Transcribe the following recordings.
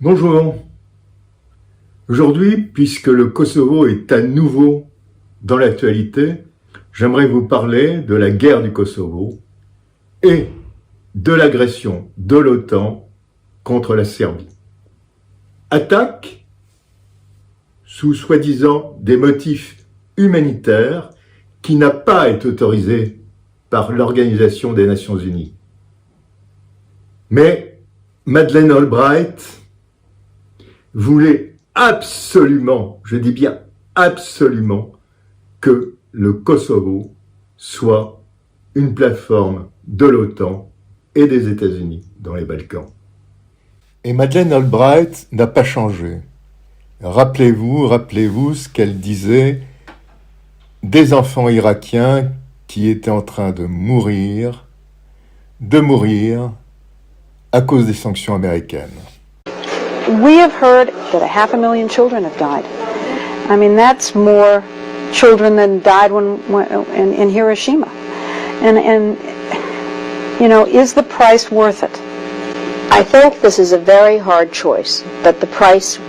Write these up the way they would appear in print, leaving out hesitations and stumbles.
Bonjour. Aujourd'hui, puisque le Kosovo est à nouveau dans l'actualité, j'aimerais vous parler de la guerre du Kosovo et de l'agression de l'OTAN contre la Serbie. Attaque sous soi-disant des motifs humanitaires qui n'a pas été autorisée par l'Organisation des Nations Unies. Mais Madeleine Albright voulait absolument, je dis bien absolument, que le Kosovo soit une plateforme de l'OTAN et des États-Unis dans les Balkans. Et Madeleine Albright n'a pas changé. Rappelez-vous ce qu'elle disait des enfants irakiens qui étaient en train de mourir à cause des sanctions américaines. We have heard that 500,000 children have died. I mean, that's more children than died in Hiroshima. And you know, is the price worth it? I think this is a very hard choice, but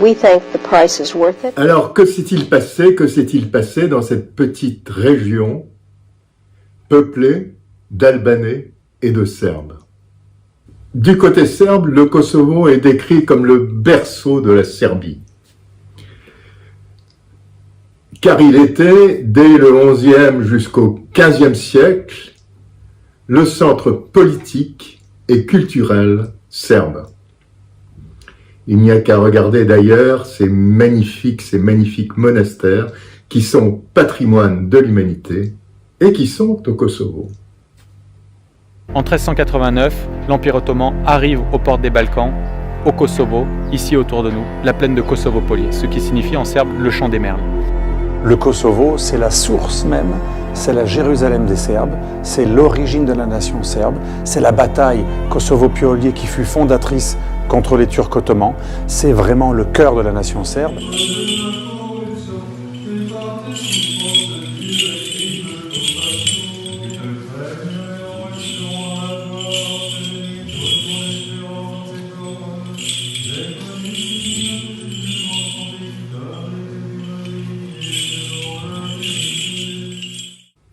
we think the price is worth it. Alors, que s'est-il passé dans cette petite région peuplée d'Albanais et de Serbes? Du côté serbe, le Kosovo est décrit comme le berceau de la Serbie. Car il était, dès le XIe jusqu'au XVe siècle, le centre politique et culturel serbe. Il n'y a qu'à regarder d'ailleurs ces magnifiques monastères qui sont patrimoine de l'humanité et qui sont au Kosovo. En 1389, l'Empire ottoman arrive aux portes des Balkans, au Kosovo, ici autour de nous, la plaine de Kosovo-Polie, ce qui signifie en serbe le champ des merles. Le Kosovo, c'est la source même, c'est la Jérusalem des Serbes, c'est l'origine de la nation serbe, c'est la bataille Kosovo-Piolie qui fut fondatrice contre les Turcs ottomans, c'est vraiment le cœur de la nation serbe.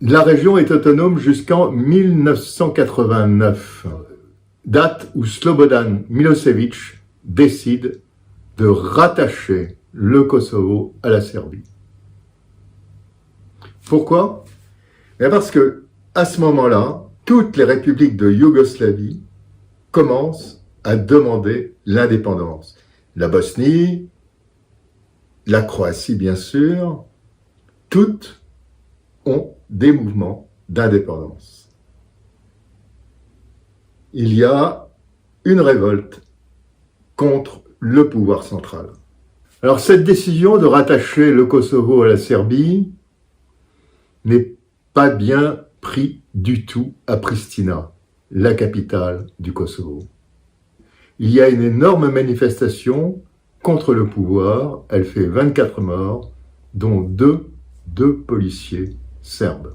La région est autonome jusqu'en 1989, date où Slobodan Milosevic décide de rattacher le Kosovo à la Serbie. Pourquoi? Parce que à ce moment-là, toutes les républiques de Yougoslavie commencent à demander l'indépendance. La Bosnie, la Croatie bien sûr, toutes ont des mouvements d'indépendance. Il y a une révolte contre le pouvoir central. Alors cette décision de rattacher le Kosovo à la Serbie n'est pas bien prise du tout à Pristina, la capitale du Kosovo. Il y a une énorme manifestation contre le pouvoir, elle fait 24 morts, dont deux policiers serbes.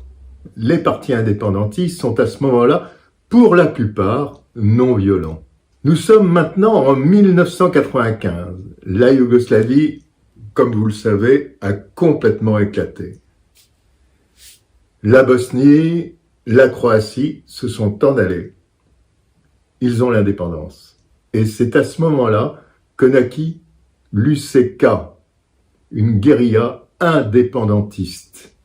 Les partis indépendantistes sont à ce moment-là, pour la plupart, non violents. Nous sommes maintenant en 1995. La Yougoslavie, comme vous le savez, a complètement éclaté. La Bosnie, la Croatie se sont en allés. Ils ont l'indépendance. Et c'est à ce moment-là que naquit l'UÇK, une guérilla indépendantiste.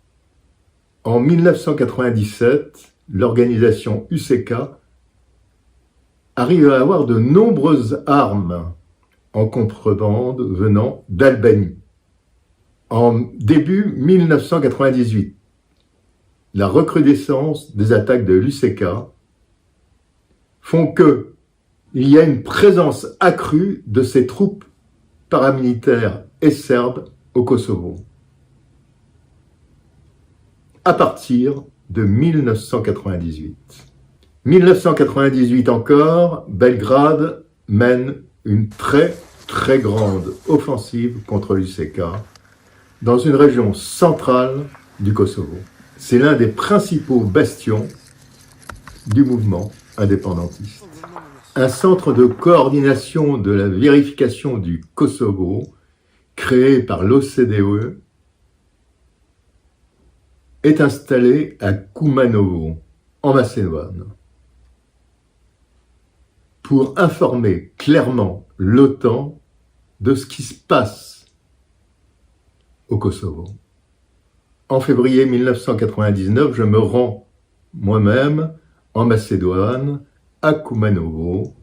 En 1997, l'organisation UÇK arrive à avoir de nombreuses armes en contrebande venant d'Albanie. En début 1998, la recrudescence des attaques de l'UÇK font que il y a une présence accrue de ces troupes paramilitaires et serbes au Kosovo. À partir de 1998. 1998 encore, Belgrade mène une très grande offensive contre l'UÇK dans une région centrale du Kosovo. C'est l'un des principaux bastions du mouvement indépendantiste. Un centre de coordination de la vérification du Kosovo, créé par l'OCDE, est installé à Kumanovo, en Macédoine, pour informer clairement l'OTAN de ce qui se passe au Kosovo. En février 1999, je me rends moi-même en Macédoine, à Kumanovo,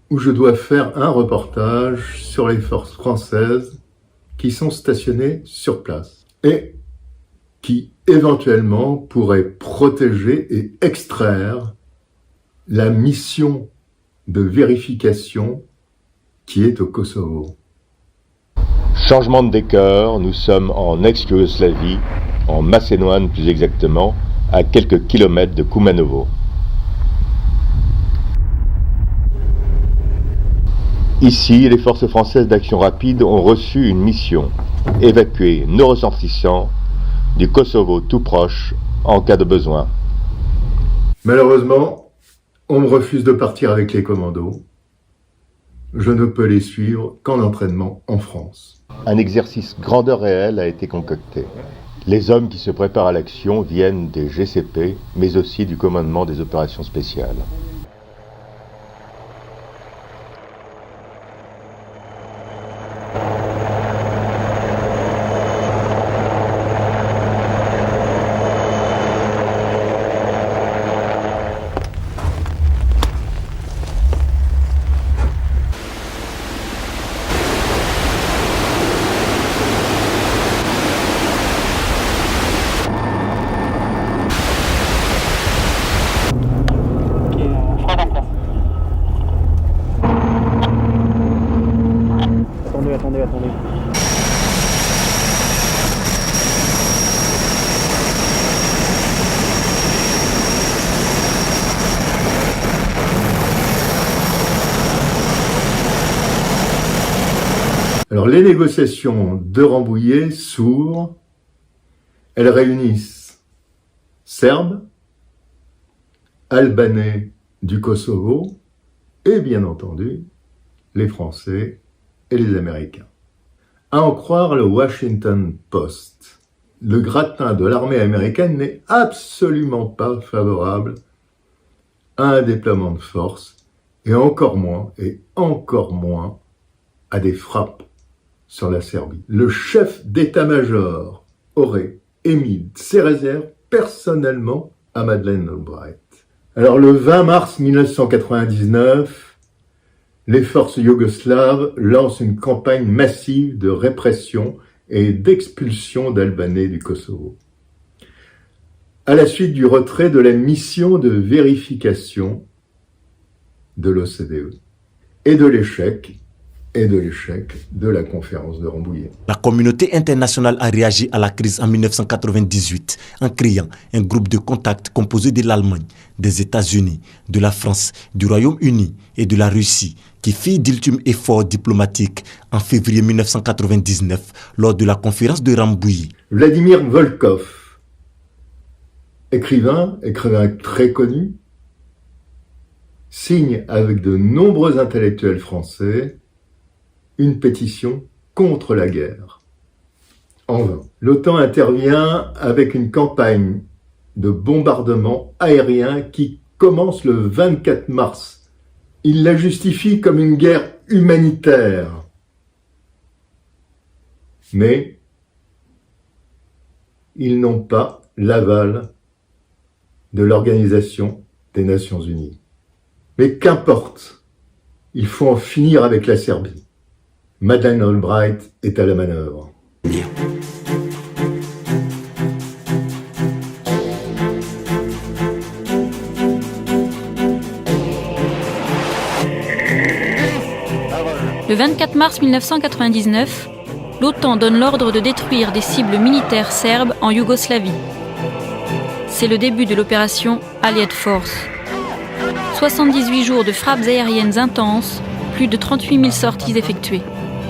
où je dois faire un reportage sur les forces françaises qui sont stationnées sur place et qui éventuellement pourraient protéger et extraire la mission de vérification qui est au Kosovo. Changement de décor, nous sommes en ex-Yougoslavie, en Macédoine plus exactement, à quelques kilomètres de Kumanovo. Ici, les forces françaises d'action rapide ont reçu une mission, évacuer nos ressortissants du Kosovo tout proche en cas de besoin. Malheureusement, on me refuse de partir avec les commandos. Je ne peux les suivre qu'en entraînement en France. Un exercice grandeur réelle a été concocté. Les hommes qui se préparent à l'action viennent des GCP, mais aussi du commandement des opérations spéciales. Attendez. Alors, les négociations de Rambouillet s'ouvrent. Elles réunissent Serbes, Albanais du Kosovo et, bien entendu, les Français et les Américains. À en croire le Washington Post, le gratin de l'armée américaine n'est absolument pas favorable à un déploiement de force et encore moins à des frappes sur la Serbie. Le chef d'état-major aurait émis ses réserves personnellement à Madeleine Albright. Alors le 20 mars 1999, les forces yougoslaves lancent une campagne massive de répression et d'expulsion d'Albanais du Kosovo. À la suite du retrait de la mission de vérification de l'OCDE et de l'échec de la conférence de Rambouillet. La communauté internationale a réagi à la crise en 1998 en créant un groupe de contact composé de l'Allemagne, des États-Unis, de la France, du Royaume-Uni et de la Russie, qui fit d'ultimes efforts diplomatiques en février 1999 lors de la conférence de Rambouillet. Vladimir Volkov, écrivain très connu, signe avec de nombreux intellectuels français une pétition contre la guerre. En vain. L'OTAN intervient avec une campagne de bombardement aérien qui commence le 24 mars. Il la justifie comme une guerre humanitaire. Mais ils n'ont pas l'aval de l'Organisation des Nations Unies. Mais qu'importe, il faut en finir avec la Serbie. Madeleine Albright est à la manœuvre. Le 24 mars 1999, l'OTAN donne l'ordre de détruire des cibles militaires serbes en Yougoslavie. C'est le début de l'opération Allied Force. 78 jours de frappes aériennes intenses, plus de 38 000 sorties effectuées.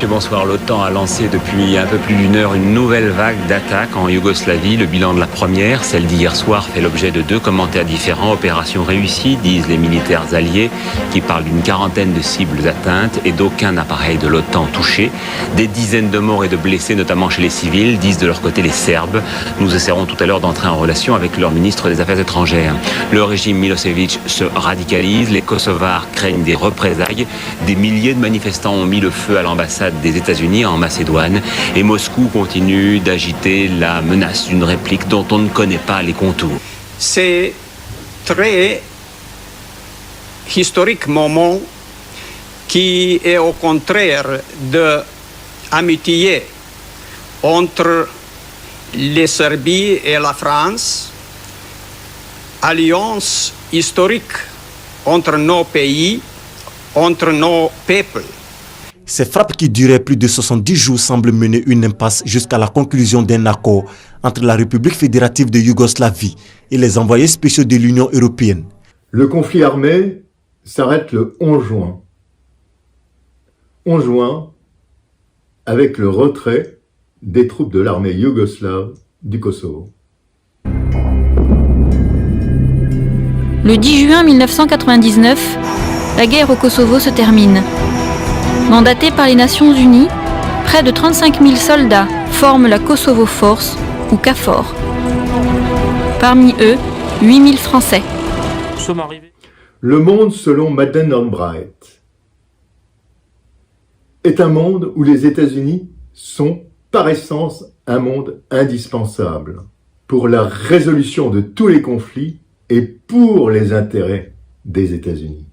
Bonsoir, l'OTAN a lancé depuis un peu plus d'une heure une nouvelle vague d'attaques en Yougoslavie. Le bilan de la première, celle d'hier soir, fait l'objet de 2 commentaires différents. Opération réussie, disent les militaires alliés, qui parlent d'une quarantaine de cibles atteintes et d'aucun appareil de l'OTAN touché. Des dizaines de morts et de blessés, notamment chez les civils, disent de leur côté les Serbes. Nous essaierons tout à l'heure d'entrer en relation avec leur ministre des Affaires étrangères. Le régime Milosevic se radicalise, les Kosovars craignent des représailles. Des milliers de manifestants ont mis le feu à l'ambassade des États-Unis en Macédoine et Moscou continue d'agiter la menace d'une réplique dont on ne connaît pas les contours. C'est très historique moment qui est au contraire de amitié entre les Serbies et la France, alliance historique entre nos pays, entre nos peuples. Ces frappes qui duraient plus de 70 jours semblent mener une impasse jusqu'à la conclusion d'un accord entre la République fédérative de Yougoslavie et les envoyés spéciaux de l'Union européenne. Le conflit armé s'arrête le 11 juin. 11 juin, avec le retrait des troupes de l'armée yougoslave du Kosovo. Le 10 juin 1999, la guerre au Kosovo se termine. Mandatés par les Nations Unies, près de 35 000 soldats forment la Kosovo Force, ou KFOR. Parmi eux, 8 000 Français. Le monde, selon Madeleine Albright, est un monde où les États-Unis sont, par essence, un monde indispensable pour la résolution de tous les conflits et pour les intérêts des États-Unis.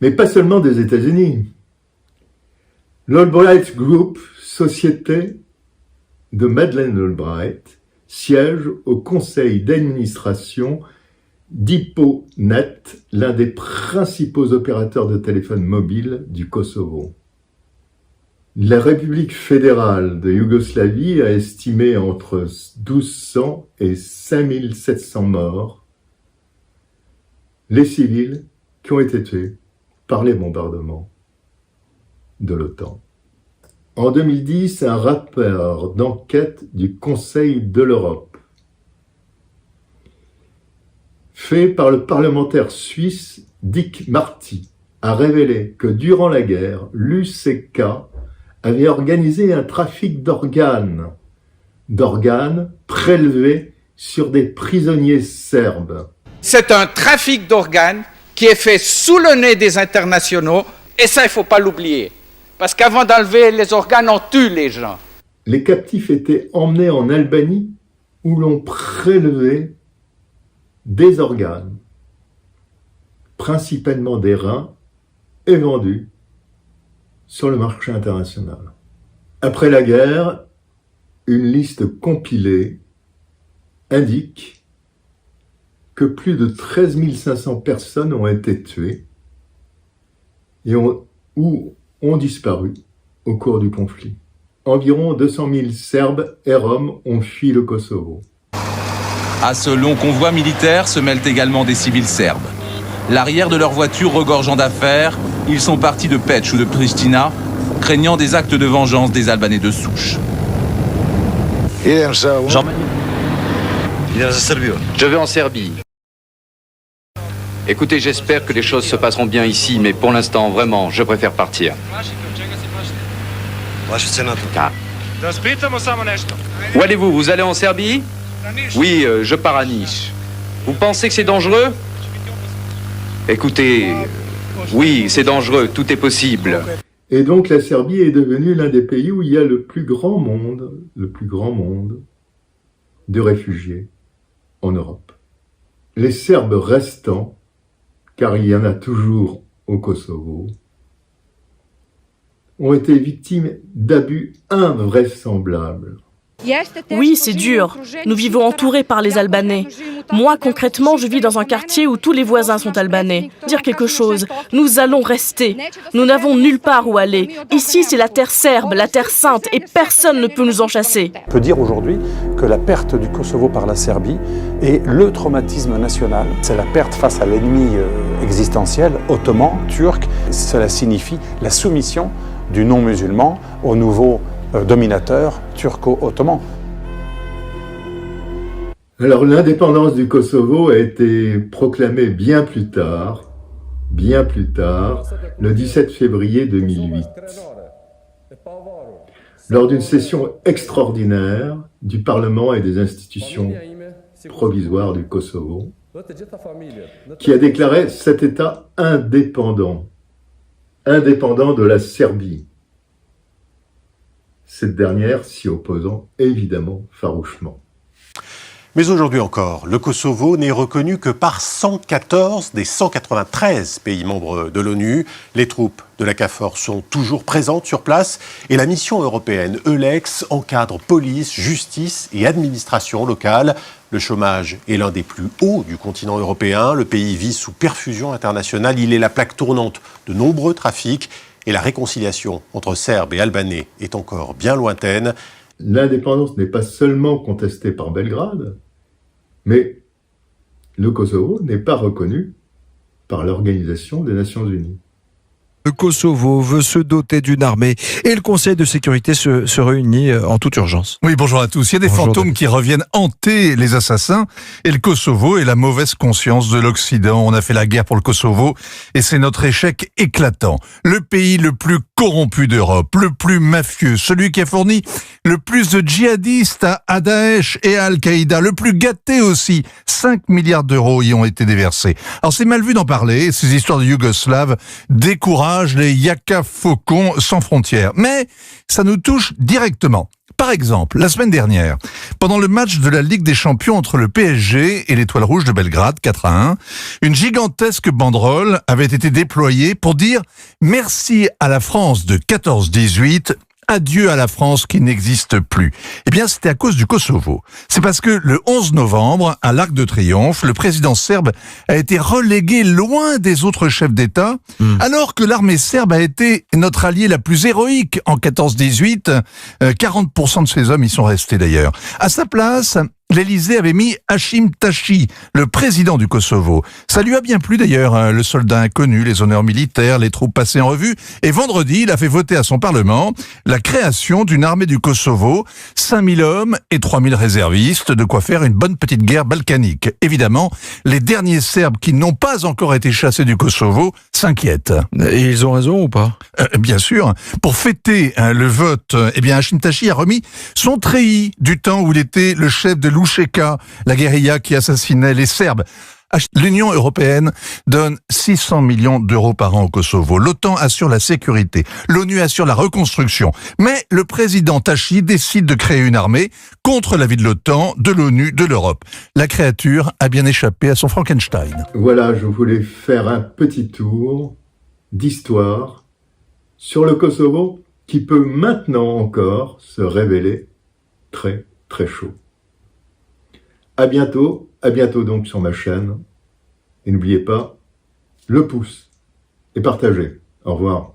Mais pas seulement des États-Unis. L'Albright Group, société de Madeleine Albright, siège au conseil d'administration d'HypoNet, l'un des principaux opérateurs de téléphone mobile du Kosovo. La République fédérale de Yougoslavie a estimé entre 1200 et 5700 morts les civils qui ont été tués par les bombardements de l'OTAN. En 2010, un rapport d'enquête du Conseil de l'Europe, fait par le parlementaire suisse Dick Marty, a révélé que durant la guerre, l'UCK avait organisé un trafic d'organes prélevés sur des prisonniers serbes. C'est un trafic d'organes qui est fait sous le nez des internationaux, et ça, il ne faut pas l'oublier. Parce qu'avant d'enlever les organes, on tue les gens. Les captifs étaient emmenés en Albanie où l'on prélevait des organes, principalement des reins, et vendus sur le marché international. Après la guerre, une liste compilée indique que plus de 13 500 personnes ont été tuées et ont disparu au cours du conflit. Environ 200 000 Serbes et Roms ont fui le Kosovo. À ce long convoi militaire se mêlent également des civils serbes. L'arrière de leur voiture regorgeant d'affaires, ils sont partis de Peć ou de Pristina, craignant des actes de vengeance des Albanais de souche. Je vais en Serbie. Écoutez, j'espère que les choses se passeront bien ici, mais pour l'instant, vraiment, je préfère partir. Où allez-vous? Vous allez en Serbie? Oui, je pars à Niš. Vous pensez que c'est dangereux? Écoutez, oui, c'est dangereux, tout est possible. Et donc la Serbie est devenue l'un des pays où il y a le plus grand monde de réfugiés en Europe. Les Serbes restants, car il y en a toujours au Kosovo, ont été victimes d'abus invraisemblables. Oui, c'est dur. Nous vivons entourés par les Albanais. Moi, concrètement, je vis dans un quartier où tous les voisins sont albanais. Dire quelque chose, nous allons rester. Nous n'avons nulle part où aller. Ici, c'est la terre serbe, la terre sainte, et personne ne peut nous en chasser. On peut dire aujourd'hui que la perte du Kosovo par la Serbie est le traumatisme national. C'est la perte face à l'ennemi existentiel, ottoman, turc. Cela signifie la soumission du non-musulman au nouveau dominateur turco-ottoman. Alors l'indépendance du Kosovo a été proclamée bien plus tard, le 17 février 2008, lors d'une session extraordinaire du Parlement et des institutions provisoires du Kosovo, qui a déclaré cet État indépendant de la Serbie. Cette dernière s'y opposant évidemment farouchement. Mais aujourd'hui encore, le Kosovo n'est reconnu que par 114 des 193 pays membres de l'ONU. Les troupes de la KFOR sont toujours présentes sur place et la mission européenne EULEX encadre police, justice et administration locale. Le chômage est l'un des plus hauts du continent européen. Le pays vit sous perfusion internationale. Il est la plaque tournante de nombreux trafics et la réconciliation entre Serbes et Albanais est encore bien lointaine. L'indépendance n'est pas seulement contestée par Belgrade, mais le Kosovo n'est pas reconnu par l'Organisation des Nations Unies. Le Kosovo veut se doter d'une armée et le Conseil de sécurité se réunit en toute urgence. Oui, bonjour à tous. Il y a des fantômes qui reviennent hanter les assassins et le Kosovo est la mauvaise conscience de l'Occident. On a fait la guerre pour le Kosovo et c'est notre échec éclatant. Le pays le plus corrompu d'Europe, le plus mafieux, celui qui a fourni le plus de djihadistes à Daesh et à Al-Qaïda, le plus gâté aussi. 5 milliards d'euros y ont été déversés. Alors c'est mal vu d'en parler, ces histoires de Yougoslaves découragent les Yaka Faucons sans frontières. Mais ça nous touche directement. Par exemple, la semaine dernière, pendant le match de la Ligue des Champions entre le PSG et l'Étoile Rouge de Belgrade, 4-1, une gigantesque banderole avait été déployée pour dire « Merci à la France de 14-18 ». Adieu à la France qui n'existe plus. Eh bien, c'était à cause du Kosovo. C'est parce que le 11 novembre, à l'Arc de Triomphe, le président serbe a été relégué loin des autres chefs d'État, alors que l'armée serbe a été notre allié la plus héroïque en 14-18. 40% de ses hommes y sont restés d'ailleurs. À sa place, l'Élysée avait mis Hashim Thaçi, le président du Kosovo. Ça lui a bien plu d'ailleurs, le soldat inconnu, les honneurs militaires, les troupes passées en revue. Et vendredi, il a fait voter à son Parlement la création d'une armée du Kosovo, 5000 hommes et 3000 réservistes, de quoi faire une bonne petite guerre balkanique. Évidemment, les derniers Serbes qui n'ont pas encore été chassés du Kosovo s'inquiètent. Et ils ont raison ou pas ? Bien sûr. Pour fêter le vote, Hashim Thaçi a remis son treillis du temps où il était le chef de l'Ušeka, la guérilla qui assassinait les Serbes. L'Union européenne donne 600 millions d'euros par an au Kosovo. L'OTAN assure la sécurité. L'ONU assure la reconstruction. Mais le président Thaçi décide de créer une armée contre l'avis de l'OTAN, de l'ONU, de l'Europe. La créature a bien échappé à son Frankenstein. Voilà, je voulais faire un petit tour d'histoire sur le Kosovo qui peut maintenant encore se révéler très, très chaud. À bientôt donc sur ma chaîne. Et n'oubliez pas, le pouce et partagez. Au revoir.